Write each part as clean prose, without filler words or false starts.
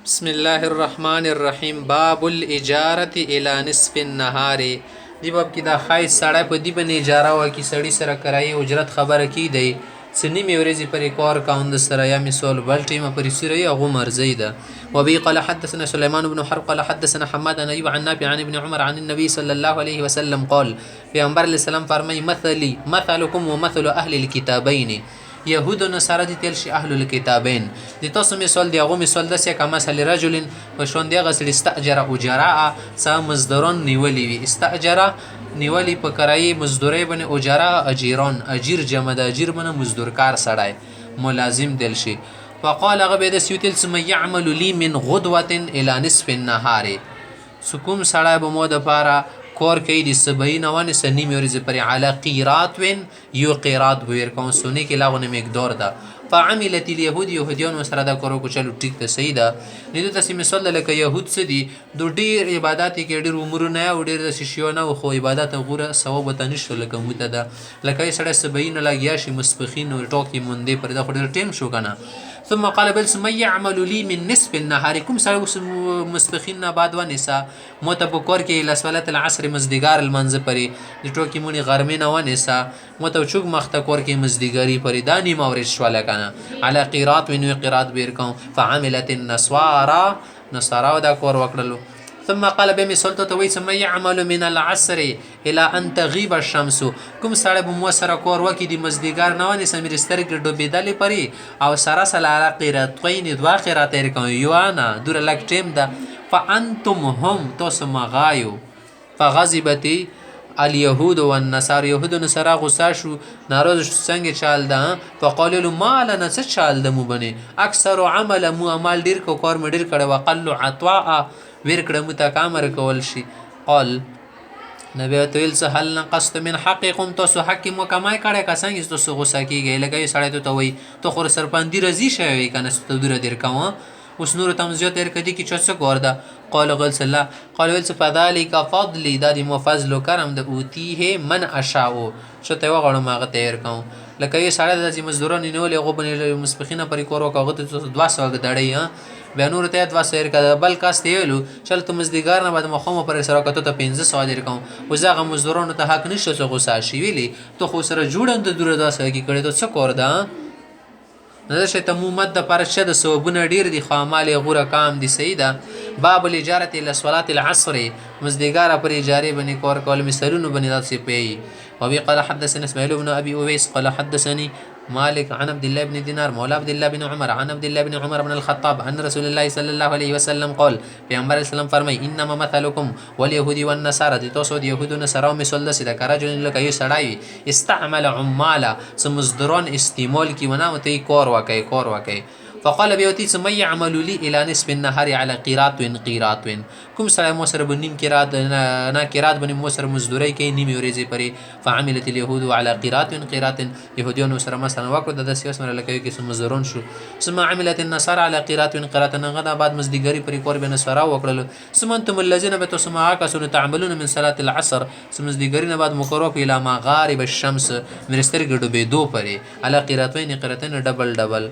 بسم الله الرحمن الرحیم باب الاجارة الى نصف النهار دی باب کې دا خای سړی په دی باندې اجاره وکي سړی سره کرایي اجرت خبره کی دی سنیمه ورځې پر کار کاوند سره یا مثال بل ټیمه پر سره هغه مرزي ده وبي قال حدثنا سليمان بن حرب قال حدثنا حماد بن ايوب عن نافع عن ابن عمر عن النبي صلى الله عليه وسلم قال پیغمبر علیه السلام فرمای مثلكم ومثل اهل الكتابين يهود و نصارى دي تل شي اهل الكتابين دي تاسو مثال دی هغه مثال دسه کمثل رجل وشون دی غسل استاجر اجراء سا مزدوران نیولی وی استاجر نیولی په کرای مزدوري بنه اجراء اجیران اجیر جمع د اجیر بنه مزدورکار سړی ملازم دل شي فقال غبه د سیوتل سم يعمل لي من غدوه الى نصف النهار سکوم سړی به مو د پاره کور کوي د 70 سنیم ورځې پرې علی قیرات وین یو قیرات بویر کوم سونی کې لاغونه مقدار ده فعملت اليهود يهوديان سره دا کورو کو چلو ټیک ته صحیح ده نه د تاسو مثال لکه يهود سدي د ډیر عبادت کې ډیر عمرونه او ډیر د شیشونه خو عبادت غوره ثواب ته نشته لکه موته ده لکه سړی 70 لګیا شي مسبخین او ټوکی مونږ پر د خډر ټیم شو کنه ثم قال بل سم يعمل لي من نصف النهار كم سړی مسبخین بعد ونسا متبکر کې لسولت العصر مزدګار المنځ پري د ټوکی مونږ غرمه نه ونسا متوچوک مختکور کې مزدګاری پري دانی مورش شواله على قيرات من قيرات بيركم فعملت النصارى نصارى دا کور وکړلو ثم قال بمثال توي ثم يعمل من العصر الى ان تغيب الشمس کوم سړی به مو سره کور وکي د مزدګار نه ونی سمیر سترګ ډوبېدلې پري او سره سره قيرات توين دوا قيرات يركم يوانا دور لک ټیم ده فانتم هم تاسو مغايو فغضبتي اليهود والنصارى يهود والنصارى غصه شو ناراض شو څنګه چال ده فقالوا له ما لنا څه چال ده مو بني اکثر عمل مو عمل ډیر کو کار مډیر کړه وقل عطاء ور کړه متکامر کول شي قال نبی تویل څه هل نقصت من حقكم تاسو حق مو کمای کړه کا څنګه تاسو غصه کیږي لکه سړی ته وای تو خور سرپاندی رضی شوی کنه ستو دره دیر کوه اوس نور تمزیات تر کدي کی چا څه ګوردا قال غل صلی قال ول فذلك فضل د مو فضل کرم د اوتیه من اشاو شته وغړم هغه تیر کوم لکه یې سړی د مزدوران نه ولې غو بنې مسبخینه پر کورو کاغه ته 200 غدړی ها بیا نور ته 200 کا بل کاست ویلو چل ته مزدګار نه بعد مخمو پر سره کته ته 500 در کوم وزغه مزدورانو ته حق نشته غوسه شي ویلی ته خو سره جوړند دوره 200 کی کړي ته څه کور دا نه شته مومد د پرشه د سوبونه ډیر دي خامال غوره کام دي سیدا باب الاجاره الى صلاه العصر مزدګار پر اجاره باندې کور کول مثالونه باندې داسې پی او قال حدثنا اسماعيل بن ابي اويس قال حدثني مالك عن عبد الله بن دينار مولى عبد الله بن عمر عن عبد الله بن عمر بن الخطاب عن رسول الله صلى الله عليه وسلم قال پیغمبر اسلام فرمای انما مثلكم واليهود والنصارى تاسو د يهود و نصارى مثال د کراجل لکه یو سړی استعمل عمالا سمزدران استعمال کی ونه ته کور وکي فقال بيوتي ثم يعمل لي الى نصف النهار على قيرات کوم سره مو سره بنیم قيرات نه قيرات بنیم مو سره مزدوري کوي نیمه ورځې پرې فعملت اليهود على قيرات يهوديون سره مثلا وکړه د سیاس مر لکه کې مزدورون شو ثم عملت النصارى على قيرات غدا بعد مزدګری پرې کور به نصارا وکړل ثم انتم الذين بتسمع كسن تعملون من صلاه العصر ثم مزدګری نه بعد مقرو الى مغارب الشمس مرستر ګډو به دو پرې على قيراتين ډبل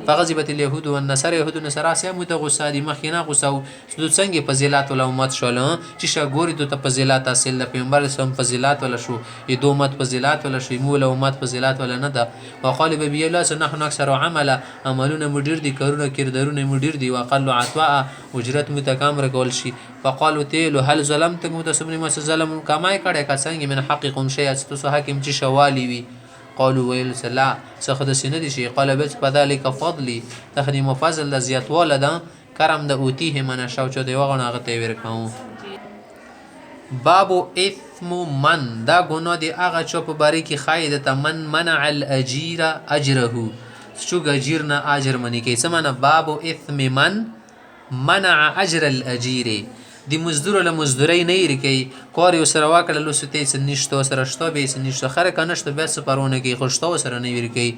فغضبت اليهود والنصارى يهود والنصارى سم متغصه دي مخینه غصه د څنګه فضیلات ول امت شول چې شګوري ته فضیلات حاصل د پیغمبر سم فضیلات ول شو ی دو امت فضیلات ول شو مول امت فضیلات ول نه ده وقال بي الله نحن اكثر عملونه مدير دي کارونه کردارونه مدير دي وقل عطاء اجرت متکامر کول شي فقالوا تيل هل ظلمتم متسبن ما ظلم کمای کړه کا څنګه من حقكم شيء تاسو حاکم چې شوالی وي قالوا ويل سلا سخد سینه دي شي قال بس فذلك فضلي تخدم فضل د زیات ولدا کرم د اوتیه من شاو چو دی وغه غته ورکاو باب اثم من دا ګنو دی هغه چوپ باری کی خاید ته منع الاجير اجره شو اجیر نه اجر منی کی سمانه باب اثم من منع اجر الاجير د مزدور له مزدورۍ نه یې کوي کار یې سره واکړه لوسو ته څه نشته سره شته به څه نشته خره که نشته بیا څه پرونه کوي خو شته سره نه ویل کوي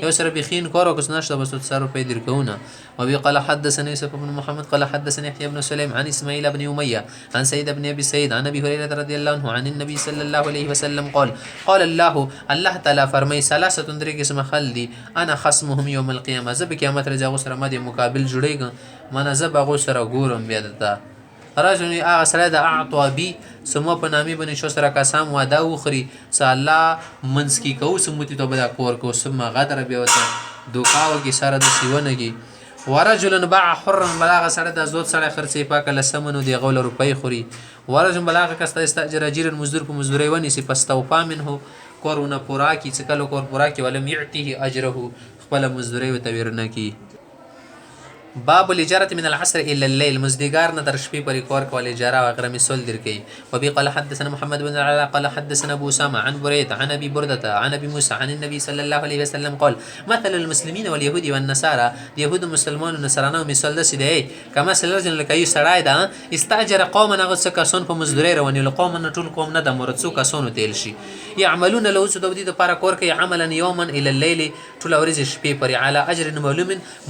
یو سره بخین کار او نشته بس 100 روپۍ درکونه وبي قال حدثني يوسف بن محمد قال حدثني يحيى بن سليم عن اسماعيل بن اميه عن سيد بن ابي سعيد عن ابي هريره رضي الله عنه عن النبي صلى الله عليه وسلم قال الله تعالی فرمای ثلاثه درې قسم خلدي انا خصمهم يوم القيامه زب قیامت رځه غو سره مده مقابل جوړیږم منه زب غو سره ګورم بیا دته رجل هغه سره د اعطوا بي سمو په نامي باندې شو سره قسم واده وخري س الله منس کی کو سموتی تو بدا کور کو سم غدر بیا وته دوکاو کی سره د سیونه کی ورجل باع حرا بلاغ سره د زود سره خرڅي پاک لسمنو دی غول روپۍ خوري ورجل بلاغ کست استاجر اجر مزدور په مزدوري ونی سي پستوپا منه کورونه پورا کی څکلو کور پورا کی ولم يعطيه اجره خپل مزدوري وتویرنه کی باب الاجاره من العصر الى الليل مزدگار نه در شپې پرې کور کول اجاره او غره مثال درکې وبي قال حدثنا محمد بن العلاء قال حدثنا ابو اسامه عن بريد عن ابي برده عن ابي موسى عن النبي صلى الله عليه وسلم قال مثل المسلمين واليهود والنصارى اليهود مسلمان ونصارى مثال د سيده کما سلرجن لکای سړای دا استاجر قوم نه غس کسون په مزدوري رواني قوم نه ټول قوم نه د مرڅو کسون تل شي يعملون له څه د دې لپاره کور کوي عملا يوما الى الليل ټول ورځ شپې پرې على اجر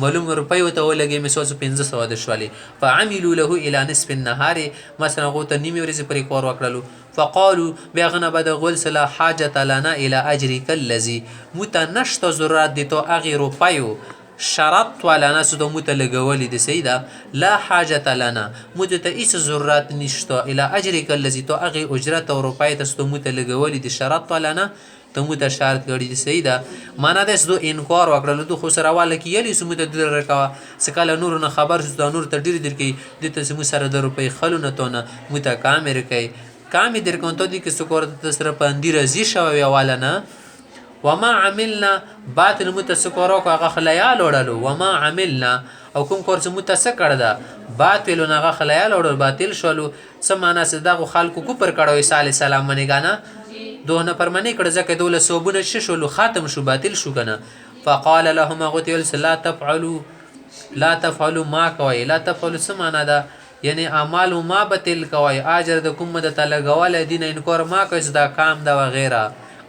معلوم روپي وته ولګي مسوس 1500 د شوالي فعملوا له الى نصف النهار مثلا غوته نیمه ورځ پرې کور وکړلو فقالوا بغنا بد غول سلا حاجه لنا الى اجرك الذي متنشط ضرورت دي تو اغي روپيو شرط ولا ناس دو متلګولې د سیدا لا حاجه لنا مدته ایس ضرورت نشته الى اجرك الذي تو اغي اجرت او روپای ته ستو متلګولې د شرط ولا نه ته مت شرط غړي د سیدا معنا د سدو انکار وکړل دو خو سره واله کې یلی سمته در رکوا سکاله نور نه خبر شو نور ته ډیر کې د ته سم سره د روپۍ خلونه تونه متکامر کوي کامې در کوم ته دي کې سکور د سره پاندې رزي شوی واله نه وما عملنا باطل متسکورو کو هغه خلیال وړلو وما عملنا او کوم کورس متسکړه ده باطل هغه خلیال وړل باطل شولو سمانه صدغه خلکو کو پر کړو عیسی علی السلام باندې غانا دوه پرمنې کړه ځکه دوله صوبونه ششولو ختم شو باطل شو کنه فقال لهم غتل لا تفعلوا ما کوي لا تفعلوا سمانه ده یعنی اعمال ما باطل کوي اجر د کوم د تلګول دین انکار ما کوي دا کام دا وغیرہ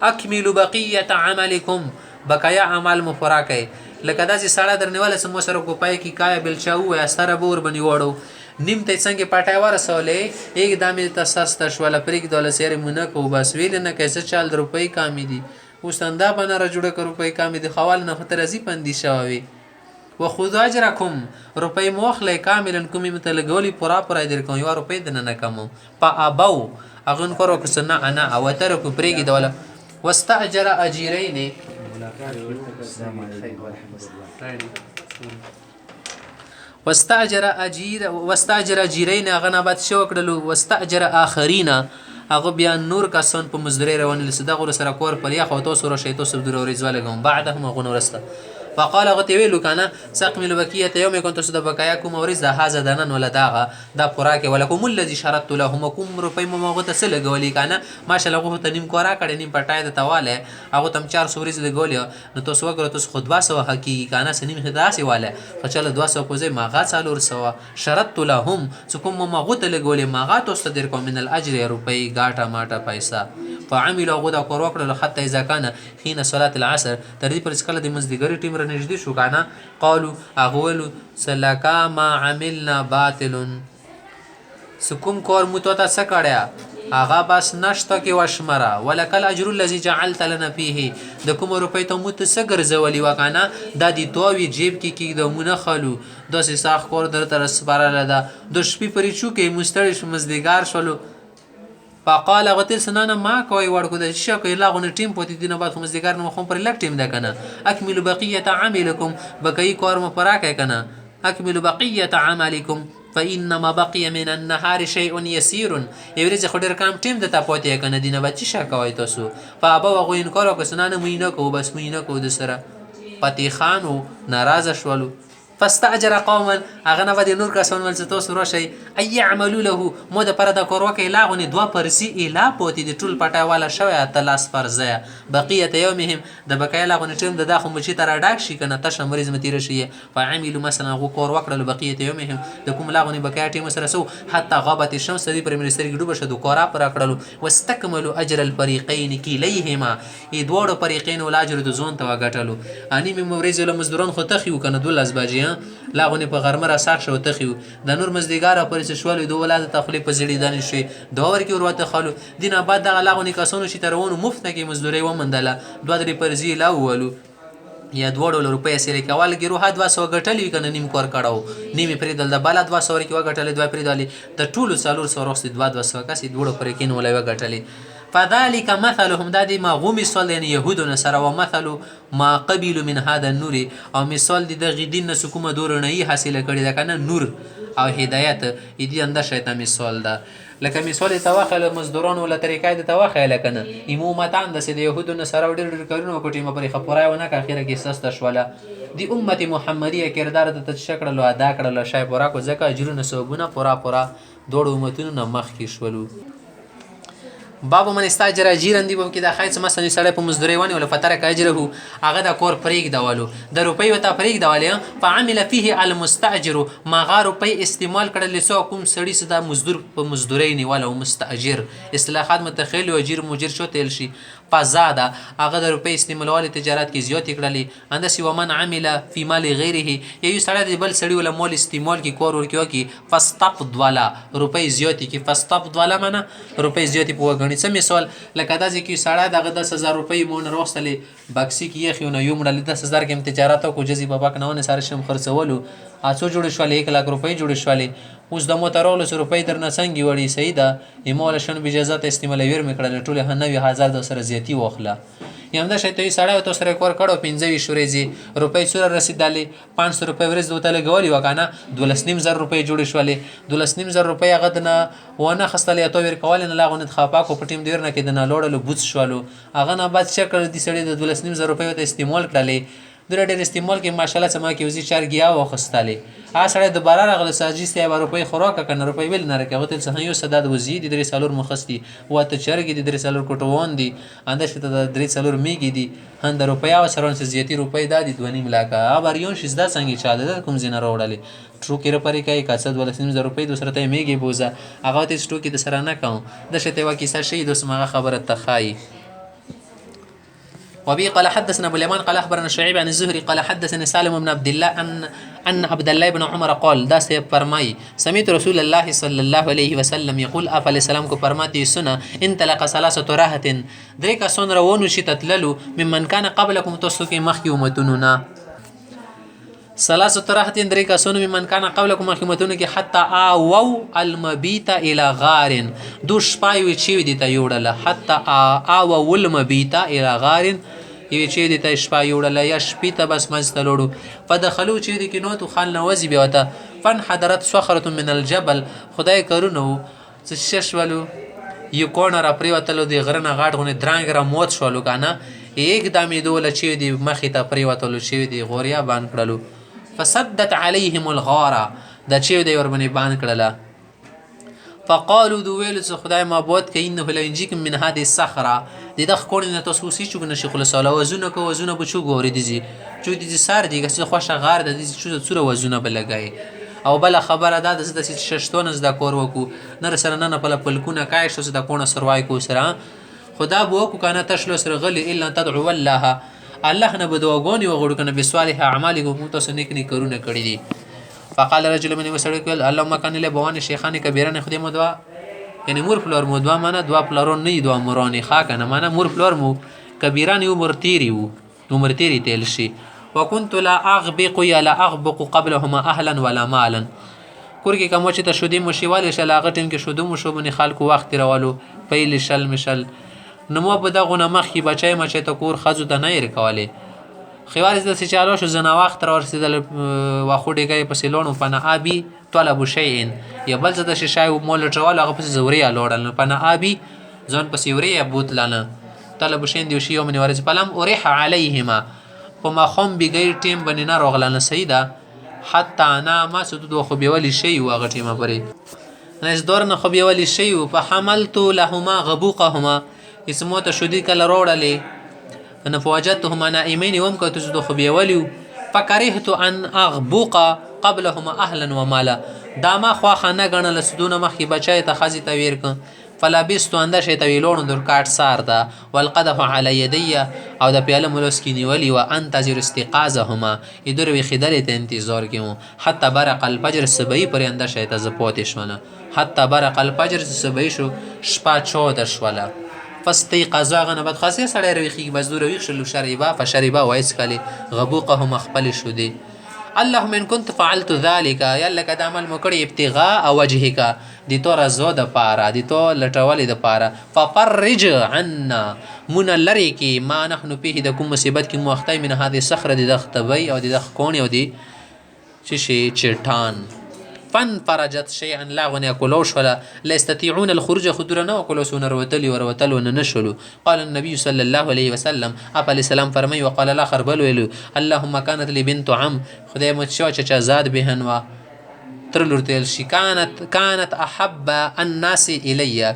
اکملوا بقیه عملکم بقایا اعمال مفراکه لکه داسې ساړه درنیواله سمو سره کو پای کی کای بل چاو یا سره بور بنی وړو نیم ته څنګه پټای ورسولې یک دامه تاسست شول پرېګ دول سره مونږ کو بس ویل نه کیسه چال روپۍ کامې دي اوسنده بنا را جوړه کړو روپۍ کامې دي خوال نه خطر ازي پندي شوی وخذ اجرکم روپۍ موخله کاملا کومې متلګولي پورا در کوم یو روپۍ دنه نه کوم په ابو اغن کرو کسنه انا او تر کو پرېګ دول واستاجر اجيرين واستاجر اجيرين غنبت شو کړلو واستاجر اخرين هغه بیا نور کسان په مزدوري روان لسدغه سره کور پر یا خو تاسو را شیتو سب درو ورزوالګم بعدهم غنورسته فقال غتویلو کنه سقمل بقیه یوم كنت صد بقایاکم ورز هذا دنن ولا داغه دا پوراکه ولکم الذي شرطت لهم کوم روپی مغه ته لګولې کنه ماشاءالله غو ته نیم کورا کړي نیم پټای د تواله هغه تم 400 ورز لګولې نو تاسو وګورئ تاسو خطبه سو حقيقي کنه سنیم خداسي واله فچله 200 کوزه ماغه څالور سو شرط لهم کوم مغه ته لګولې ماغه تاسو در کوم من الاجر روپی گاټه ماټه پیسہ فعملوا غدا کور وکړه حتی اذا كان حين صلاه العصر تر دې پر اسکله د مزدګری ټیم نږدې شو کنه قالوا اغولوا سلکا ما عملنا باطل سکم کور متوتا سکړیا اغا بس نشته کې وشمره ولکل اجر الذي جعلت لنا فيه د کوم روپې ته مت سګر زولي وکنه د دې تووی جیب کې د مونږ خلو د ساخ کور در تر سپارل ده د شپې پرې شو کې مستړی مزدګار شولو فقال غتل سنانا ما کوي ورکو د شکه لاغونه ټیم پوتې دینه بعد خمس دیګر نو خو پر لک ټیم ده کنه اكمل بقيه عملكم بقي کور مفراکه کنه اكمل بقيه عملكم فانما بقي من النهار شيء يسير یورز خډر کام ټیم د تا پوتې کنه دینه بچی شکوي تاسو فابا وغو انکار وکسنانه مینه کو بس مینه کو د سره پتی خانو ناراضه شولو فاستاجر قوما هغه نه بعد نور کسان ول چې تاسو راشئ ای يعملوا له مو د پر د کور وکي لاغونی دوه پرسی اله پوتی د ټول پټاواله شوی تلاس پرزه بقیه یومهم د بقیا لاغونی ټیم د داخو مچی تر ډاک شي کنه تشه مریض متیر شي فعملوا مثلا غو کور وکړل بقیه یومهم د کوم لاغونی بقیا ټیم سره سو حتی غابت الشمس دی پر منستر کې ډوبه شو کورا پر کړلو واستكملوا اجر الفريقين كليهما ای دوړو فریقین ول اجر د زون ته وګټلو اني مریض له مزدوران خو تخیو کنه دول ازباجی لاغونی په غرمه را ساخ شو تخیو د نور مزدګار پرې شوال د ولادت تخلیف په زړی دان شي دوور کې ورته خالو دینه بعد د لاغونی کسانو چې ترونه مفت کې مزدوري و مندله دوه درې پرزی لا ولو یا 2 روپۍ سره کول ګرو ها 200 غټلی کنه نیم کور کړهو نیمه پرې دل د بل 200 کې وغټلې دوه پرې دالې د ټولو سالور سره وخت 200 کسي 2 پرې کین ولای وغټلې فذلك مثلهم دادي ما غومي صل يعني يهود نصارى ومثل ما قبلوا من هذا النور او مثال دي د غدين سکومه دور نه حاصله کړي دا کنه نور او هدایت دې اند شیطان مثال ده لکه مثال تواخل مزدوران ولا طریقې د تواخل کنه امامتان د سید يهود نصارى ډېر کارونه کوي مپرې خبره ونه اخیره کې سست شوله دی امت محمدیه کردار د تشکړلو ادا کړلو شای پورا کو ځکه اجرونه سبونه پورا دوړو امتونو مخ کې شولو باب من استاجر اجیرن دی بم کې دا خایڅ مثلا سړی په مزدوري ونی ولا فتره کاجره هغه د کور پریک دیوالو د روپۍ وتا پریک دیوالې فعمل فيه المستاجر ما غا روپۍ استعمال کړل سو کوم سړی صدا مزدور په مزدوري نیواله مستاجر اصطلاحات متخیل او اجیر مجر شو تل شي فزاده هغه د روپۍ استعمالول تجارت کې زیات کړلې اندسي ومن عمل في مال غیره یو سړی د بل سړی ولا مال استعمال کې کور ورکیو کې فاستقد ولا روپۍ زیات کې فاستقد ولا معنا روپۍ زیات په غنی څه مثال لکه دا چې سړی دغه 10000 روپۍ مون وروستلې بکسي کې یو نه یو مړل 10000 کې تجارت کو جزي بابا کنه سره شم خرڅولو اڅو جوړ شولې 1 لک روپۍ جوړ شولې اوس د موټرولو سره روپۍ در نه څنګه وړي سیده ایمول شن اجازه ته استعمال وير میکړل ټوله 90000 د سره زیاتی واخله یمدا شته سړی تو سره کور کړو 25 شوريزي روپۍ سره رسیدلې 500 روپۍ ورځ دوته لګولې وکنه 12000 روپۍ جوړ شولې 12000 روپۍ هغه نه ونه خستلې تو ور کول نه لاغونه خپا کو پټیم دیر نه کې د نه لوړلو بوت شولو هغه نه بعد شکل دي سړی د 12000 روپۍ ته استعمال کړلې ډېر استعمال کې ماشاءالله سما کې وزي 4 گیا وخستلې سړی دوباره راغله ساجي 3 روپۍ خوراک کنه روپۍ ویل نه راکې وته څه یو صداد وزي د 3 سالور مخستی وته چرګي د 3 سالور کوټوان دي انده شته د 3 سالور میګي دي هند روپیا سره زیاتی روپۍ دادي 2.5 لکه ابریون شزدا څنګه چاله کوم زینه راوړلې ټرو کې رپری کوي کاسد 1.5 روپۍ دوسر ته میګي بوزه هغه ته سټو کې د سره نه کوم د شته واکې سر شي د سمغه خبره تخای وبي قال حدثنا ابو اليمان قال اخبرنا شعيب عن الزهري قال حدثني سالم بن عبد الله ان عبد الله بن عمر قال دا سے فرمائی سمعت رسول الله صلى الله عليه وسلم يقول افل السلام کو فرماتی سنا انطلق ثلاثه راحت درې کا سون روانو شي تتللو ممن كان قبلكم تسوک مخي امتوننا ثلاثه راحت درې کا سون ممن كان قبلكم مخي امتون کې حتى او المبيت الى غار دوش پایو چی دي ته یوړل حتى او المبيت الى غار یوه چې د تشپا یوړل یا شپې ته بس مزتلوړو فدخلوا چې د کینو تو خال نوازی بیا وته فن حضرت صخره من الجبل خدای کرونو چې ششولو یو کورنر پریوتلو دی غرنه غاټ غونه درانګ را موت شولو کنه یک دامې دوله چې دی مخې ته پریوتلو چې دی غوریا بان کړلو فسدت عليهم الغاره د چې دی ور باندې بان کړله فقالوا دویل خدای معبود کین نه لنجیکم من هذه الصخره د خکون نه تاسو سې چوغ نشي خلاص الله وزونه کو وزونه بچو ګوري دي چې د سار دي چې خوشه غار د دې چې څوره وزونه بلګای او بل خبره ده د ششتون ز د کور وکو نر سره نه په پلکونه کای شو د کونه سروای کو سره خدا بو کو کنه تشلو سره غلی الا تدعو الله الله نه بدوغونی وغړو کنه بسوالها اعمالکم تاسو نیک نه کرونه کړی دي فقال رجل من وسړی کول اللهم کان له بوان شیخان کبیرن خدمت دعا یعنی مور فلور مو دوا معنا دوا فلورون نه دوا مرانی خا کنه معنا مور فلور مو کبیران یو مرتیری وو مرتیری تل شي وكنت لا اغبق یا لا اغبق قبلهما اهلا ولا مالا کورګه کوم چې ته شودي مشیواله شلاغه ټیم کې شودو مشو بن خلکو وخت راولو پیل شل مشل نمو په دغه نمخ بچای مچ ته کور خزو د نه رکواله خوارز د سچالو شو زنا وخت را ورسېدل واخوډې گئی په سیلونو پنه ابي طلب شيء یا بل څه د شای مول ټرول هغه په زوریا لوړل پنه ابي ځون په سیوریا بوتلانه طلب شيء دی شی یوم ورځ پلم اورح عليهما په ما خم بغیر ټیم بننه روغلانه سیدا حتی نام سدود و خو بیولی شی و هغه ټیمه پورې نس دور نه خو بیولی شی و فحملت لهما غبوقهما اسمو ته شدي کله روړلې نه فوجدتهما نائمين وم که تزدو خو بیولیو فکرهت ان اغبوق قبلهما اهلا ومالا دا ما خواخه نه ګڼله سدونه مخکې بچی ته ښځې ته ویر کړ فلبست اندشې ته ویلوړ در کاټ سار ده والقدح علی یدی او د پیاله ملوس کې نیولي و انتظر استيقاظهما یدور ویښېدلې ته انتظار کې وم حتی برق الفجر سبعي پورې اندشې ته زه پوتې شوله حتی برق الفجر سبعي شو شپه 14 شوله فاستيقظ هغه نه بعد خاصه سړی رویخېږي بس دوره ویښ شلو شربا فشربا ویڅکلې غبوقهما خپلې شودې اللهم ان كنت فعلت ذلك یا الله که دا عمل مو کړی ابتغاء وجهک د تو رضا د پاره د تو لټولې د پاره ففرج عنا من لری کې ما نحن فيه د کوم مصیبت کې موخته من هذه صخره د دختبی او د دخ کونی او د شي چټان فن فرجت شيئا لا غني كلوش ولا لا يستطيعون الخروج خضرنا وكلوسون روتلي وروتلو نشلو قال النبي صلى الله عليه وسلم ابا السلام فرمي وقال الاخر بلو اللهم كانت لي بنت عم خدای مچو چچا زاد بهن وا ترلور تل شي كانت احب الناس الي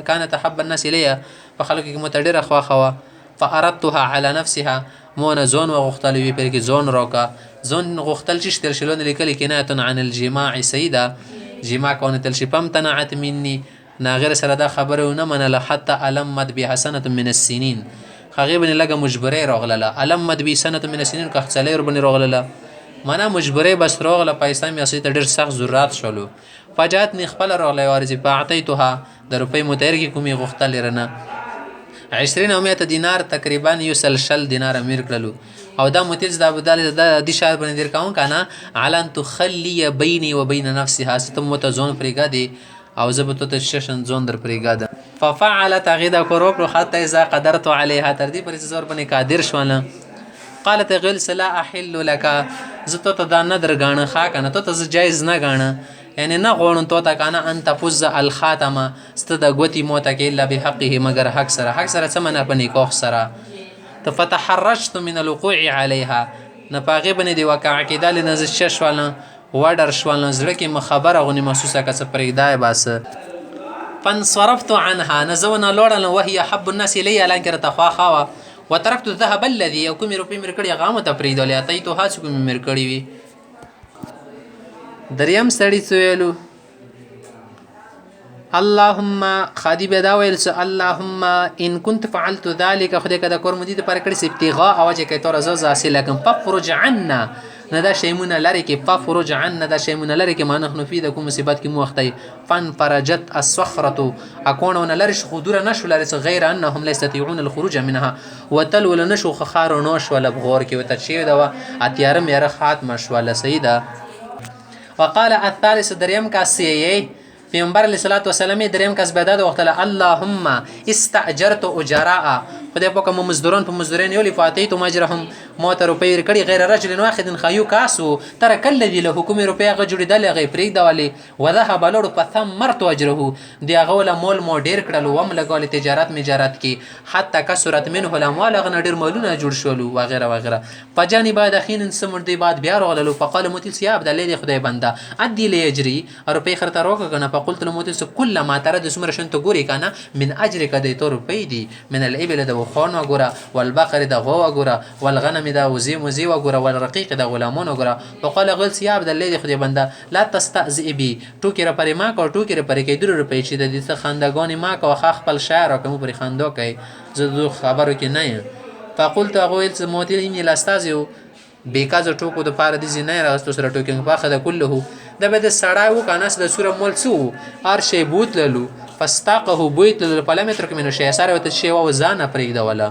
كانت احب الناس الي فخلقك متدره خوا فاردتها على نفسها مون زون وغختل وی پر کې زون روکا زون غختل چې تل شلون لیکل کنایه عن الجماع سیدا جماع کونه تل شي پم تنعت مني ناغیر سره دا خبره نه منله حتى علمت بحسنه من السنين خغه بن لګه مجبره راغله علمت بسنه من السنين که خڅلې بن راغله معنا مجبره بس راغله پیسې مې اسې ته ډېر سخت ضرورت شولو فجات نه خپل راغله ورزي پاتېتها د روپې متیر کې کومي غختل رنه 20 او 100 دینار تقریبا یوسل شل دینار امیر کړلو او دا متیز دا بدل د شهر باندې دیر کاون کنه علن تخلی بیني و بین نفسها ستم متزون پرګادي او زبط ته ششن زون در پرګاده ففعلت غدا کروپ حتى اذا قدرت عليها تر دې پر زور باندې قادر شواله قالت غل لا احل لك زته ته دا نظر غاڼه خا کنه ته جایز نه غاڼه یعنی نه غوړن تو تا کنه انت فز الخاتمه ست د غوتی موته کې الا بحقه مگر حق سره سمنه پني کوخ سره فتحرجت من الوقوع عليها نپاغه بنې دی واقع کېدل نز ششواله وډر شواله زړه کې مخبره غونې محسوسه کڅ پرېدای باس فانصرفت عنها نزونا لورن وهي حب الناس الي لانکر تخوا وتركت الذهب الذي يكون روپی مرکړی غامه ته پرېدل اتیتو هاڅ کوم مرکړی وی دریم سړی سویلو اللهم خادی بدا ویل اللهم ان كنت فعلت ذلك خدای کدا کور مدید پر کړي ابتغاء اوجه کې تور زو حاصل لكن ففرج عنا ندا شیمونه لری کې ففرج عنا دا شیمونه لری کې ما نحنو فی د کوم مصیبت کې موختي فن فرجت الصخره اكون لری خضور نشو لری غیر انهم لا يستطيعون الخروج منها وتل ولا نشو خخار نوش ولا بغور کې وت شی دا اتیارم یره خاتمه شو ولا سیدا وقال الثالث دريم كاسيه پیغمبر علیه الصلاۃ والسلام دریم کس بداد وخت اللهم استاجرت اجراء خدای په کوم مزدوران په مزدورین یو لفاتیت ماجرهم موت روپی کړي غیر رجل واحد خيو کاسو تر کله دی له حکومت روپی غ جوړی دل غی پرې دوالی وذهب لور فثمرت اجره دی غول مول مو ډیر کړل وم لګول تجارت مجارت کې حتی کثرت منه الاموال غ ډیر مالونه جوړ شول و غیره وغیره فجانب دخین سمر دی بعد بیا رغلل فقال متل سیاب د لیدي خدای بنده ادي لیجری روپی خرته روګه کنه فقلت له متل كل ما ترد سمر شنت ګوري کنه من اجر کدی تو روپی دی من الابل د خون وګوره والبقر د غو وګوره والغنم د وزي وګوره والرقيق د غلامون وګوره وقال غل سیاب د لیدي خدای بنده لا تستهزئ بي ټوکی را پرې ما کو ټوکی را پرې کې 2 روپۍ چې د دې خندګانی ما کو خپل شعر کوم پرې خندو کوي زه خبرو کې نه فقلت اغويل موتل اني لاستازيو بیکاز ټوکو د پاره د زینې راستو سره ټوکینګ پاخه د کله د به د سړای و کناس د سوره مول سو ار شی بوتللو فاستاقه بوت له پلمتر کې منو شی سره وت شی و ځانه پرېږده ولا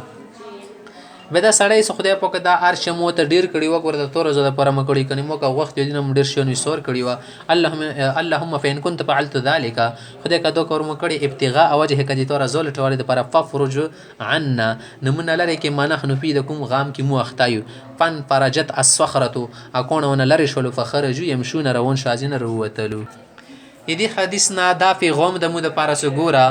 به دا سړی سو خدای په کدا ار شمو ته ډیر کړي و ګور د تور زده پر مکړي کني مو کا وخت دینه ډیر شونی سور کړي و اللهم فین كنت فعلت ذلك خدای کدو کور مکړي ابتغاء وجه کدي تور زول ټوال د پر ففرج عنا نمونه لري کې مانه خنفي د کوم غام کې مو اختایو فن فرجت الصخره اكون ون لري شول فخرجوا يمشون روان شازين روتلو دې حدیث نه دا پیغام د مو د پاره ګوره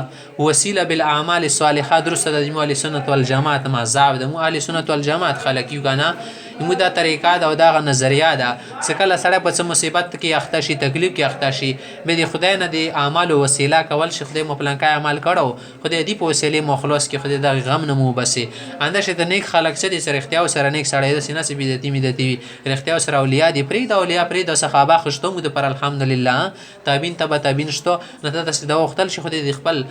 وسیله بالاعمال الصالحات درسته د اهل سنت والجماعت مذهب د اهل سنت والجماعت خلک یو کنه مو دا طریقه دا او دا نظریه ده چې کله سره په مصیبت کې اخته شي تکلیف کې اخته شي به د خدای نه د اعمال وسیله کول شي خدای مپلانکای عمل کړو خدای دې په وسیله مخلص کې خدای د غم نه مو بسي انده شه د نیک خلک سره سره اختیار سره نیک سره د سینه سي بدتی میدتی اختیار سره اولیاء دي پرې د اولیاء پرې د صحابه خشتو مو پر الحمدلله تابعین تبع تابعین شته نه ته د وختل شي خدای د خپل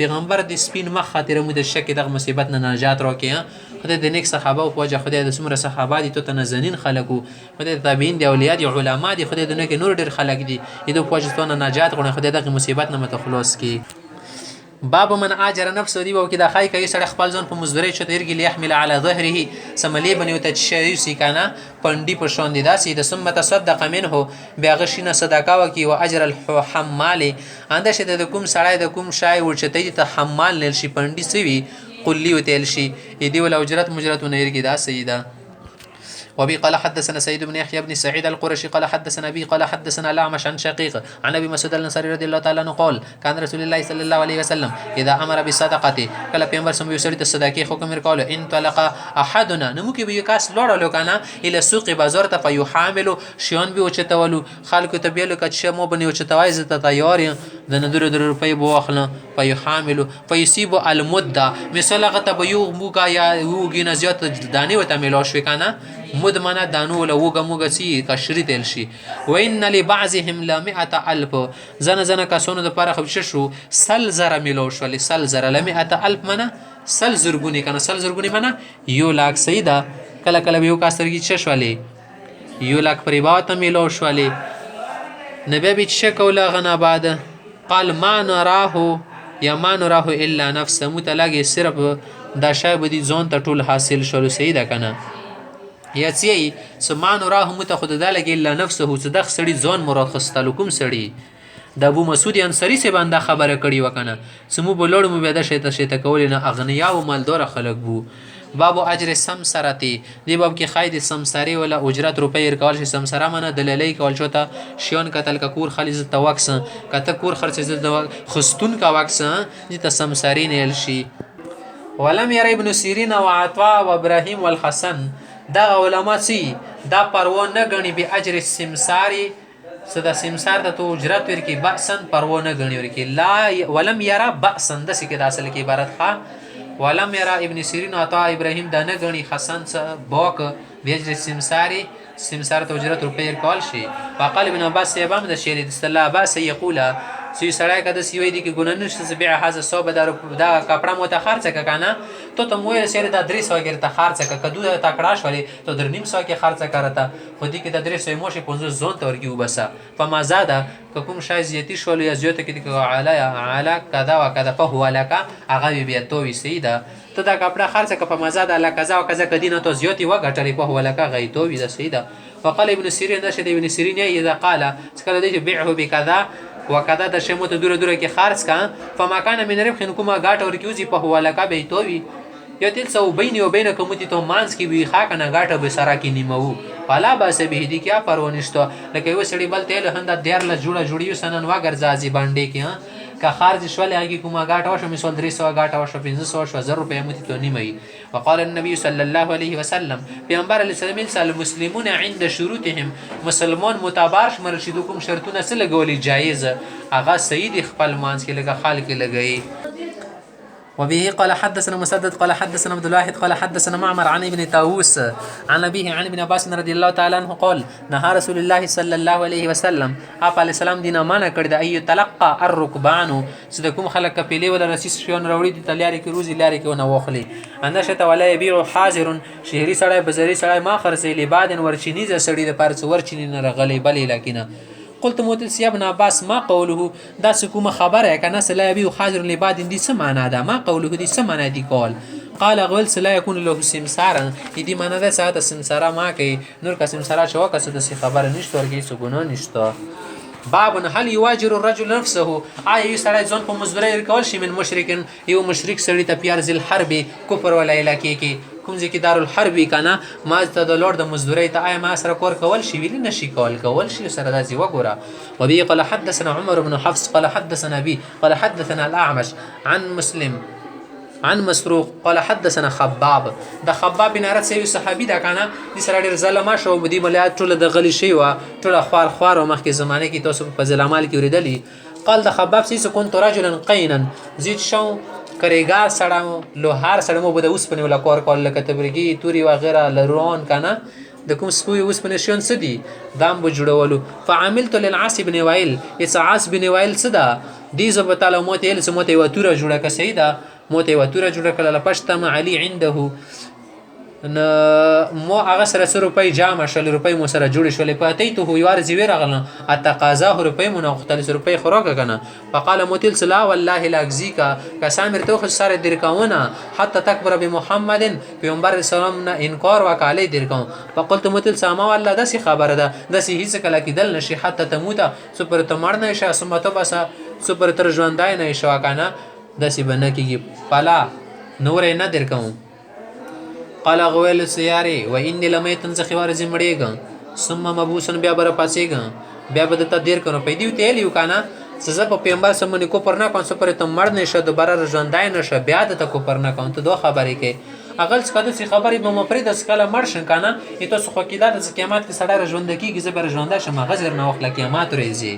پیغمبر د سپین مخ خاطر مو د شک د مصیبت نه نجات راکې خدای د نیک صحابه او پوجا خدای د سمره صحابه دي ته نزنین خلقو خدای د تابعین دی اولیاء دي علما دي خدای د نه کې نور ډیر خلق دي د پوجا ته نجات غوړي خدای د مصیبت نه متخلص کی باب من اجر نفسه دی او کې د خای کوي سره خپل ځون په مزدوري چترګي لیحمل على ظهره سملی بنیو ته شری سی کنه پندی په شون دي داسې د ثم تصدق منه بیا غشینه صدقه وکي او اجر الحمال انده شه د کوم سړی د کوم شای ورچته ته حمال نل شي پندی سوي قلی وتل شي دې ول اجرت مجرتونه يرګي دا سیده وبي قال حدثنا سيد بن يحيى بن سعيد القرشي قال حدثنا ابي قال حدثنا الاعمش عن شقيق عن ابي مسعود الانصاري رضي الله تعالى عنه قال كان رسول الله صلى الله عليه وسلم اذا امر بالصدقه کله پیغمبر سم یو سړي ته صدقه حکم ورکول ان طلق احدنا نمو کې به کاس لوړلو کنه الى سوق بازار ته فيحامل شيون به اوچتولو خلکو ته بیل کچ مو بني اوچتوای زته تیار د ندور روپۍ بو اخله فيحامل فيصيب المده مثلا غته به یو موګه یا وګینه زیات دانی وته ملو شو کنه مدمنه دانو ولا وګه موګه سي کشری تل شي وان لبعضهم ل 100,000 زنه کسونو د پاره خو شو سل زره ملو شو سل زره ل 100,000 منه سل زرګونی کنه سل زرګونی منه یو لاک سیدا کله کله یو کاسترګی چشولې یو لاک پریبات ملو شولې نبی به شکولا غنا بعد قال ما نراه یا ما نراه الا نفسه متلګي صرف دا شای بدی ځون ته ټول حاصل شول سیدا کنه یا سی سمان راه مت خود د لګی الا نفسه صدق سړی ځون مراد خستلو کوم سړی د ابو مسعود انصاری سے باندې خبره کړي وکنه سمو بلوړ مو بیا د شیته کول نه اغنیا او مالدار خلق بو باب اجر سمسرتی دی باب کې خاید سمسری ولا اجرت روپی ورکول شي سمسره منه دللی کول شوته شیون قتل کور خلیز توکس کته کور خرچ د خستون کا وکس دي ته سمسری نه شي ولم ير ابن سیرین او عطا و ابراهیم والحسن دا علماء سي دا پروا نه غني به اجر سمساری صدا سمسار ته تو اجرت ورکی باسن پروا نه غني ورکی لا ولم يرى باسن د سکه د اصل کې عبارت ښه ولم يرى ابن سیرین عطا ابراهیم دا نه غني حسن بوک به اجر سمساری سمسار ته اجرت روپی ورکول شي فقال ابن عباس یبام د شیری د الله عباس یقول سی سړی کده سی وی دي کې ګنن نشته بیا هاذا 100 دا کپڑا مو ته خرڅ کنه تو مو یې سره د 300 وګر ته خرڅ کدو ته کړه شولې تو در نیم 100 کې خرڅ کرتا خو دې کې د 300 مو شي 15 زون ته ورګي وبسا فما زاده کوم شای زیاتی شول یا زیاته کې علی کذا و کذا فهو لك هغه بیا تو وی سیدا ته دا کپڑا خرڅ ک په مزاد الله کذا و کذا کدینه تو زیاتی و غټلې په هو لك غي تو وی سیدا فقال ابن سیرین نشد ابن سیرین اذا قال سکله دې بيعه بكذا وکدا د شمو ته دوره دوره کې خارج کا فما کان من ربح کومه غاټ اور کیوزی په حواله کا به تووی یو تل سو بین او بین کومتی ته مانس کی وی خا کنه غاټه به سرا کې نیمو پالا باسه به دي کیا پرونشتو لکه و سړی بل تل هنده دیر له جوړیو سنن واګر زازي باندې کې کا خارج شول هغه کومه غاټه او شمه 300 غاټه او 500 شو 1000 روپے متی تو نیمي وقال النبي صلى الله عليه وسلم پیغمبر علیه السلام المسلمون عند شروطهم مسلمان متبارش مرشدکم شرطونه سره لګولي جایز اغا سید خپل مانس کې لګه خالق لګي وبه قال حدثنا مسدد قال حدثنا عبد الواحد قال حدثنا معمر عن ابن طاووس عن ابيه عن ابن عباس رضي الله تعالى عنه قال نهى رسول الله صلى الله عليه وسلم اپ علی السلام دینه معنا کړ د اي تلقى الركبان صدقم خلق پیلی ولا رسیس شون وروړي د تلیاري کې روزي لاري کې ونه وخلي اندشه ولا يبيع حاضر شهري سړی بزري سړی ما خرڅې لبادن ورچینیزه سړی د پارڅ ورچینی نه رغلي بلې لکینه قلت موتل سی ابن عباس ما قوله دا سکومه خبره کنه سلا يبيع حاضر لباد دي سمانا دا ما قوله دي سمانا دي قول قال غول سلا يكون له سمسارا دي معنا ده ساعت سمسارا ما کوي نور کا سمسارا شو کا څه خبره نشته ورګي سګونو نشته باب هل يواجر الرجل نفسه اي سړی ځون په مزدوري کول شي من مشرکن یو مشرک سړی ته پیار ذل حرب کفر ولا الکی کی کوم ځای کې دارالحرب وي که نه ما ته د لوړ د مزدورۍ ته آیا ما سره کور کول شي ویلي نه شي کول شي سره داسې وګوره. وبه قال حدثنا عمر بن حفص قال حدثنا أبي قال حدثنا الأعمش عن مسلم عن مسروق قال حدثنا خباب. د خباب بن ارت سوي صحابي دا کنه د سره ډیر ظلم شو مدي مليات ټول د غلي شي وا ټول خوار او مخکې زمانه کې تاسو په ظلمال کې ورېدلی. قال د خباب سيس كنت رجلا قينا زيد شو کریګار سړم لوهار سړم وبد اوس پنه ولا کور کول لکه تبرګي توري وغيرها لرون کنه د کوم سپوي اوس پنه شون سدي دام بو جوړولو. فعملت للعاص بن وائل اسعاص بن وائل صدا دي زبطاله موت ال سموت وتوره جوړه ک سيدا موت وتوره جوړه کله پښتم علي عنده مو هغه سره روپۍ جامه شل روپۍ مو سره جوړ شولې پاتې ته یو ارزي ورغله اتقاضاه روپۍ مو نه خپل روپۍ خوراک کنه. فقال موتل سلا والله لا اجزيك قسم ارته خو سره درکاونه حتى تکبر بمحمد پیغمبر سلام نه انکار وکاله درکاو. فقلت موتل سما والله داسي خبره ده داسي هیڅ کله کېدل نشي حتی تموت سپر ته مړ نه شي سمته بس سپر تر ژوندای نه شو کنه داسي بنه کېږي پلا نور نه درکاو. قال غويل سياري واني لميت زخوار زمړېګ ثم مبوسن بیا بر پاسېګ بیا بد ته دیر کنو پیدیو تیلیو کنه سزا په پیغمبر سمونی کو پر نه کون سپر ته مړ نشه دوباره ژوندای نشه بیا د کو پر نه کون ته دوه خبرې کې اغل څه د خبرې به مفرد اسکاله مرشن کنه ایتو سو خو کیدا د قیامت کې سړی ژوند کیږي زبر ژوند شمه غزر نه وخت قیامت ورځي.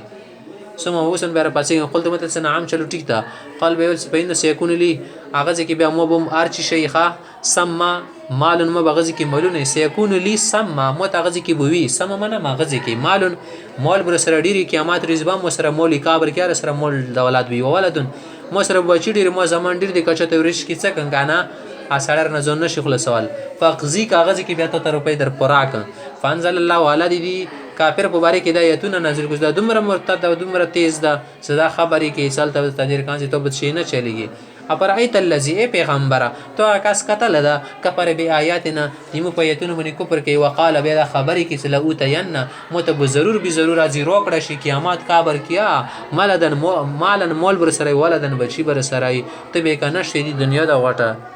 ثم وسن بیا پاسېګ قلت مت سن عام چلو ټیک تا قال به سپین سيكون لي اغه کې بیا مو بم ارچ شيخه سما مالن ما بغزي کې مولونه سيكون لي سما مو تغزي کې بوي سما منه ما غزي کې مالن مول بر سره ډيري قیامت رزبا مو سره مول کابر کې سره مول د ولادت وي ولدن مو سره بچی ډیر مو زمان ډیر د کچته ورش کې څه کنه اسړر نه زون نشي خل سوال فقزي کاغذ کې بیا ته روپې در پراک فانزل الله ولدي کافر په باره کې د آیتونه نازل کړه د دومره مرتد او دومره تیز ده صدا خبرې کې سال ته تدیر کان چې توبت شي نه چلیږي. اپر ایت الذی پیغمبره تو کس قتل ده کفر بی آیاتنا دیمو په آیتونه باندې کوپر کې وقاله بیا د خبرې کې چې لو تین متب ضرور به ضرور ازي روکړه شي قیامت کابر کیا مالدن مالن مول بر سره ولدن بچی بر سره ته به کنه شي د دنیا د غټه